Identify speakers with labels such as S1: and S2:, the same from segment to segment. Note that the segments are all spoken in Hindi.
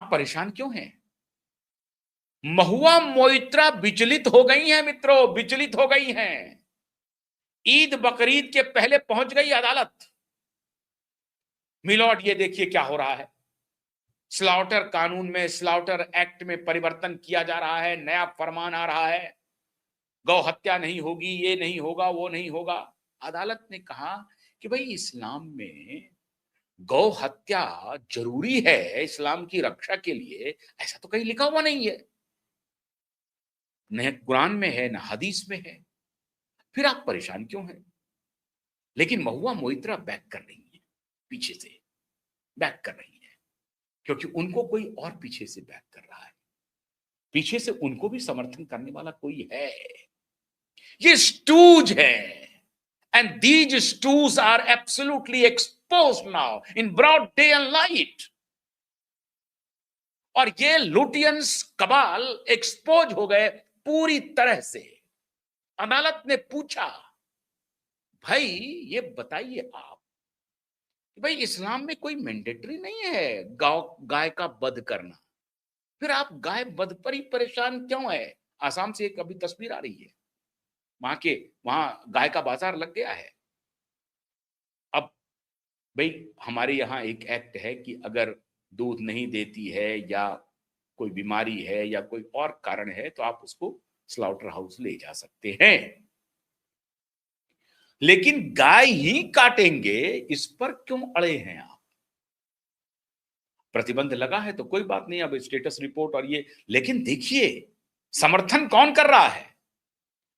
S1: परेशान क्यों हैं? महुआ मोइत्रा विचलित हो गई हैं मित्रों, विचलित हो गई हैं। ईद बकरीद के पहले पहुंच गई अदालत। मिलॉर्ड, ये देखिए क्या हो रहा है। स्लॉटर कानून में, स्लॉटर एक्ट में परिवर्तन किया जा रहा है, नया फरमान आ रहा है। गौ हत्या नहीं होगी, ये नहीं होगा, वो नहीं होगा। अदालत ने कहा कि भाई इस्लाम में गौ हत्या जरूरी है इस्लाम की रक्षा के लिए, ऐसा तो कहीं लिखा हुआ नहीं है, न कुरान में है न हदीस में है। फिर आप परेशान क्यों हैं? लेकिन महुआ मोइत्रा बैक कर रही है, पीछे से बैक कर रही है, क्योंकि उनको कोई और पीछे से बैक कर रहा है। पीछे से उनको भी समर्थन करने वाला कोई है। ये स्टूज है, and these stooges are absolutely exposed now in broad day and light. और ये लुटियंस कबाल एक्सपोज हो गए पूरी तरह से। अदालत ने पूछा, भाई ये बताइए आप, भाई इस्लाम में कोई मैंडेटरी नहीं है गाय का वध करना, फिर आप गाय वध पर ही परेशान क्यों है? आसाम से एक अभी तस्वीर आ रही है, वहां गाय का बाजार लग गया है। अब भाई हमारे यहाँ एक एक्ट है कि अगर दूध नहीं देती है या कोई बीमारी है या कोई और कारण है तो आप उसको स्लाउटर हाउस ले जा सकते हैं, लेकिन गाय ही काटेंगे इस पर क्यों अड़े हैं आप? प्रतिबंध लगा है तो कोई बात नहीं, अब स्टेटस रिपोर्ट और ये, लेकिन देखिए समर्थन कौन कर रहा है।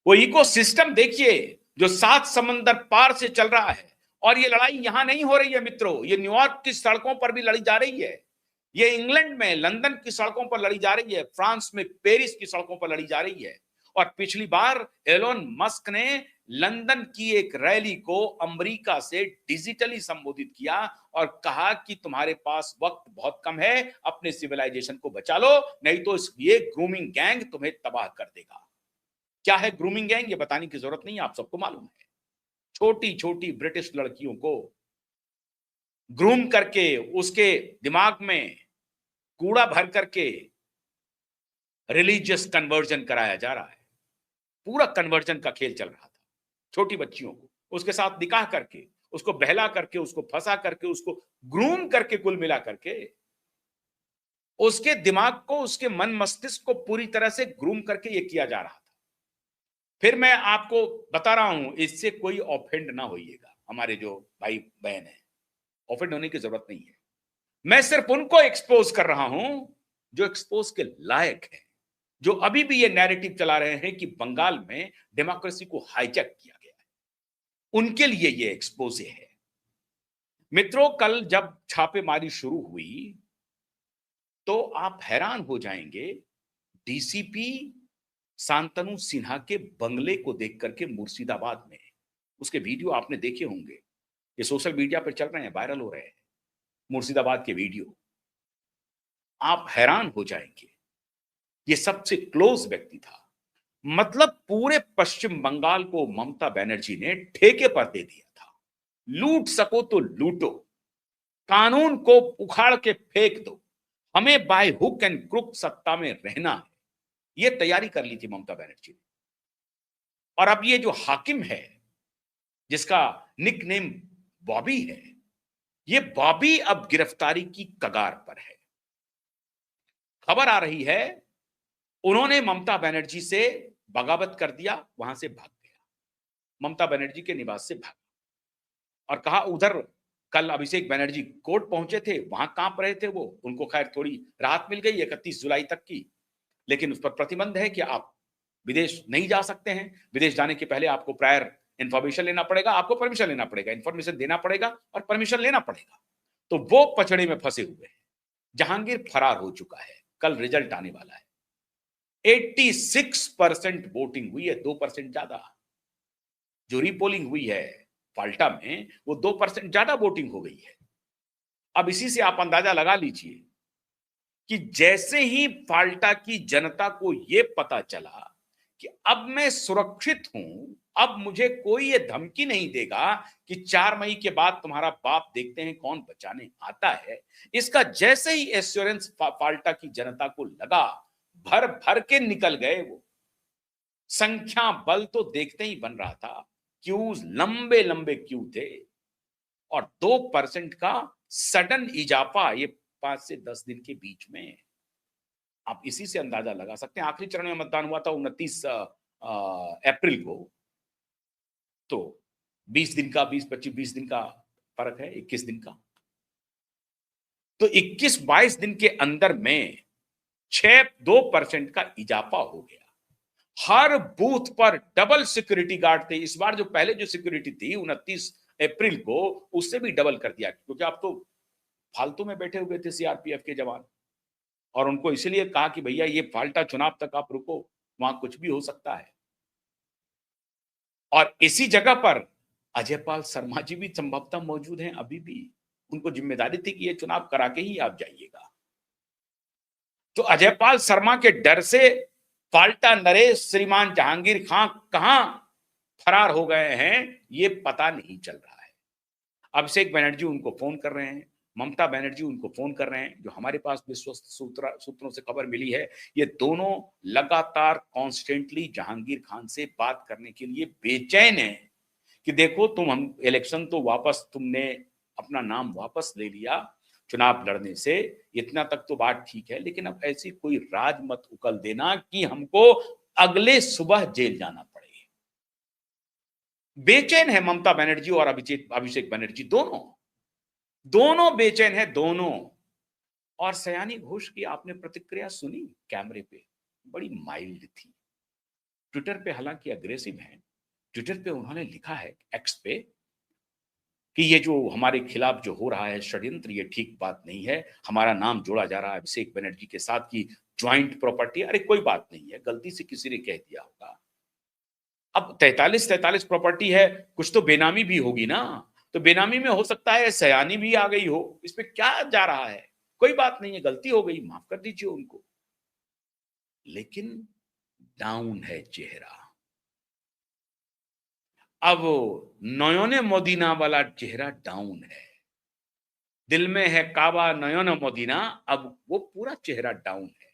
S1: वो इकोसिस्टम देखिए जो 7 समंदर पार से चल रहा है। और ये लड़ाई यहां नहीं हो रही है मित्रों, ये न्यूयॉर्क की सड़कों पर भी लड़ी जा रही है, ये इंग्लैंड में लंदन की सड़कों पर लड़ी जा रही है, फ्रांस में पेरिस की सड़कों पर लड़ी जा रही है। और पिछली बार एलोन मस्क ने लंदन की एक रैली को अमेरिका से डिजिटली संबोधित किया और कहा कि तुम्हारे पास वक्त बहुत कम है, अपने सिविलाइजेशन को बचा लो, नहीं तो ये ग्रूमिंग गैंग तुम्हें तबाह कर देगा। क्या है ग्रूमिंग गैंग, ये बताने की जरूरत नहीं है, आप सबको मालूम है। छोटी छोटी ब्रिटिश लड़कियों को ग्रूम करके उसके दिमाग में कूड़ा भर करके रिलीजियस कन्वर्जन कराया जा रहा है। पूरा कन्वर्जन का खेल चल रहा था। छोटी बच्चियों को उसके साथ निकाह करके, उसको बहला करके, उसको फंसा करके, उसको ग्रूम करके, कुल मिला करके उसके दिमाग को, उसके मन मस्तिष्क को पूरी तरह से ग्रूम करके ये किया जा रहा था। फिर मैं आपको बता रहा हूं, इससे कोई ऑफेंड ना होइएगा, हमारे जो भाई बहन है, ऑफेंड होने की जरूरत नहीं है। मैं सिर्फ उनको एक्सपोज कर रहा हूं जो एक्सपोज के लायक है, जो अभी भी ये नैरेटिव चला रहे हैं कि बंगाल में डेमोक्रेसी को हाईजैक किया गया है, उनके लिए ये एक्सपोज है। मित्रों, कल जब छापेमारी शुरू हुई तो आप हैरान हो जाएंगे, डीसीपी शांतनु सिन्हा के बंगले को देख करके मुर्शिदाबाद में, उसके वीडियो आपने देखे होंगे, ये सोशल मीडिया पर चल रहे हैं, वायरल हो रहे हैं मुर्शिदाबाद के वीडियो। आप हैरान हो जाएंगे, ये सबसे क्लोज व्यक्ति था। मतलब पूरे पश्चिम बंगाल को ममता बनर्जी ने ठेके पर दे दिया था। लूट सको तो लूटो, कानून को उखाड़ के फेंक दो, हमें बाय हुक एंड क्रुक सत्ता में रहना है, ये तैयारी कर ली थी ममता बनर्जी ने। और अब ये जो हाकिम है जिसका निक नेम बॉबी है, ये बॉबी अब गिरफ्तारी की कगार पर है। खबर आ रही है उन्होंने ममता बनर्जी से बगावत कर दिया, वहां से भाग गया, ममता बनर्जी के निवास से भागा और कहा उधर कल अभिषेक बनर्जी कोर्ट पहुंचे थे, वहां कांप रहे थे वो, उनको खैर थोड़ी राहत मिल गई 31 जुलाई तक की, लेकिन उस पर प्रतिबंध है कि आप विदेश नहीं जा सकते हैं। विदेश जाने के पहले आपको प्रायर इंफॉर्मेशन लेना पड़ेगा, आपको परमिशन लेना पड़ेगा, इंफॉर्मेशन देना पड़ेगा और परमिशन लेना पड़ेगा। तो वो पचड़े में फंसे हुए हैं। जहांगीर फरार हो चुका है, कल रिजल्ट आने वाला है। 86% वोटिंग हुई है, 2% ज्यादा। जो रीपोलिंग हुई है फाल्टा में, वो 2% ज्यादा वोटिंग हो गई है। अब इसी से आप अंदाजा लगा लीजिए कि जैसे ही फाल्टा की जनता को यह पता चला कि अब मैं सुरक्षित हूं, अब मुझे कोई ये धमकी नहीं देगा कि 4 मई के बाद तुम्हारा बाप देखते हैं कौन बचाने आता है। इसका जैसे ही एश्योरेंस फाल्टा की जनता को लगा, भर भर के निकल गए वो। संख्या बल तो देखते ही बन रहा था, क्यूज लंबे लंबे क्यू थे, और 2% का सडन इजाफा ये 5 से 10 दिन के बीच में। आप इसी से अंदाजा लगा सकते हैं। आखिरी चरण में मतदान हुआ था 29 अप्रैल को, तो 20 दिन का 20 दिन का फर्क है, 21 दिन का। तो 21-22 दिन के अंदर में 2% का इजाफा हो गया। हर बूथ पर डबल सिक्योरिटी गार्ड थे। इस बार जो पहले जो सिक्योरिटी थी 29 अप्रैल को, उससे भी डबल कर दिया, क्योंकि आप तो फालतू में बैठे हुए थे सीआरपीएफ के जवान, और उनको इसलिए कहा कि भैया ये फाल्टा चुनाव तक आप रुको, वहां कुछ भी हो सकता है। और इसी जगह पर अजयपाल शर्मा जी भी संभवतः मौजूद हैं अभी भी। उनको जिम्मेदारी थी कि ये चुनाव करा के ही आप जाइएगा। तो अजयपाल शर्मा के डर से फाल्टा नरेश श्रीमान जहांगीर खान कहां फरार हो गए हैं, ये पता नहीं चल रहा है। अभिषेक बनर्जी उनको फोन कर रहे हैं, ममता बनर्जी उनको फोन कर रहे हैं। जो हमारे पास विश्वस्त सूत्रों से खबर मिली है, ये दोनों लगातार कॉन्स्टेंटली जहांगीर खान से बात करने के लिए बेचैन है कि देखो तुम, हम इलेक्शन तो वापस, तुमने अपना नाम वापस ले लिया चुनाव लड़ने से, इतना तक तो बात ठीक है, लेकिन अब ऐसी कोई राज मत उकल देना कि हमको अगले सुबह जेल जाना पड़े। बेचैन है ममता बनर्जी और अभिषेक बनर्जी, दोनों बेचैन है, दोनों। और सयानी घोष की आपने प्रतिक्रिया सुनी कैमरे पे, बड़ी माइल्ड थी। ट्विटर पे हालांकि अग्रेसिव है। ट्विटर पे उन्होंने लिखा है, एक्स पे, कि ये जो हमारे खिलाफ जो हो रहा है षड्यंत्र, ये ठीक बात नहीं है। हमारा नाम जोड़ा जा रहा है अभिषेक बनर्जी के साथ की ज्वाइंट प्रॉपर्टी। अरे कोई बात नहीं है, गलती से किसी ने कह दिया होगा। अब 43 प्रॉपर्टी है, कुछ तो बेनामी भी होगी ना, तो बेनामी में हो सकता है सयानी भी आ गई हो, इसमें क्या जा रहा है, कोई बात नहीं है, गलती हो गई, माफ कर दीजिए उनको। लेकिन डाउन है चेहरा। अब नयने मोदीना वाला चेहरा डाउन है। दिल में है काबा नयन मोदीना, अब वो पूरा चेहरा डाउन है।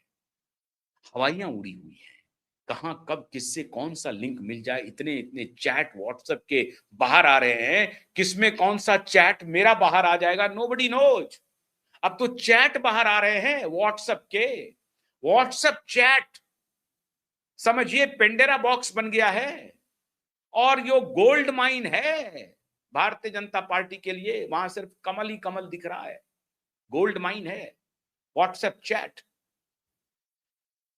S1: हवाइयां उड़ी हुई हैं, कहां कब किससे कौन सा लिंक मिल जाए, इतने इतने चैट व्हाट्सएप के बाहर आ रहे हैं, किसमें कौन सा चैट मेरा बाहर आ जाएगा, नोबडी नोज। अब तो चैट बाहर आ रहे हैं व्हाट्सएप के, व्हाट्सएप चैट समझिए पेंडेरा बॉक्स बन गया है। और जो गोल्ड माइन है भारतीय जनता पार्टी के लिए, वहां सिर्फ कमल ही कमल दिख रहा है। गोल्ड माइन है व्हाट्सएप चैट।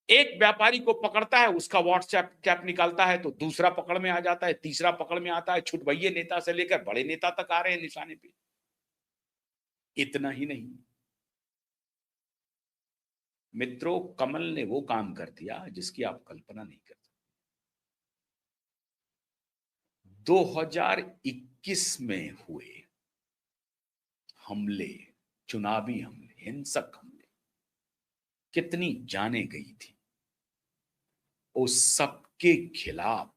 S1: एक व्यापारी को पकड़ता है, उसका व्हाट्सएप चैट निकालता है तो दूसरा पकड़ में आ जाता है, तीसरा पकड़ में आता है, छुटभइये नेता से लेकर बड़े नेता तक आ रहे हैं निशाने पे। इतना ही नहीं मित्रों, कमल ने वो काम कर दिया जिसकी आप कल्पना नहीं कर सकते। 2021 में हुए हमले, चुनावी हमले, हिंसक हमले, कितनी जाने गई थी, उस सबके खिलाफ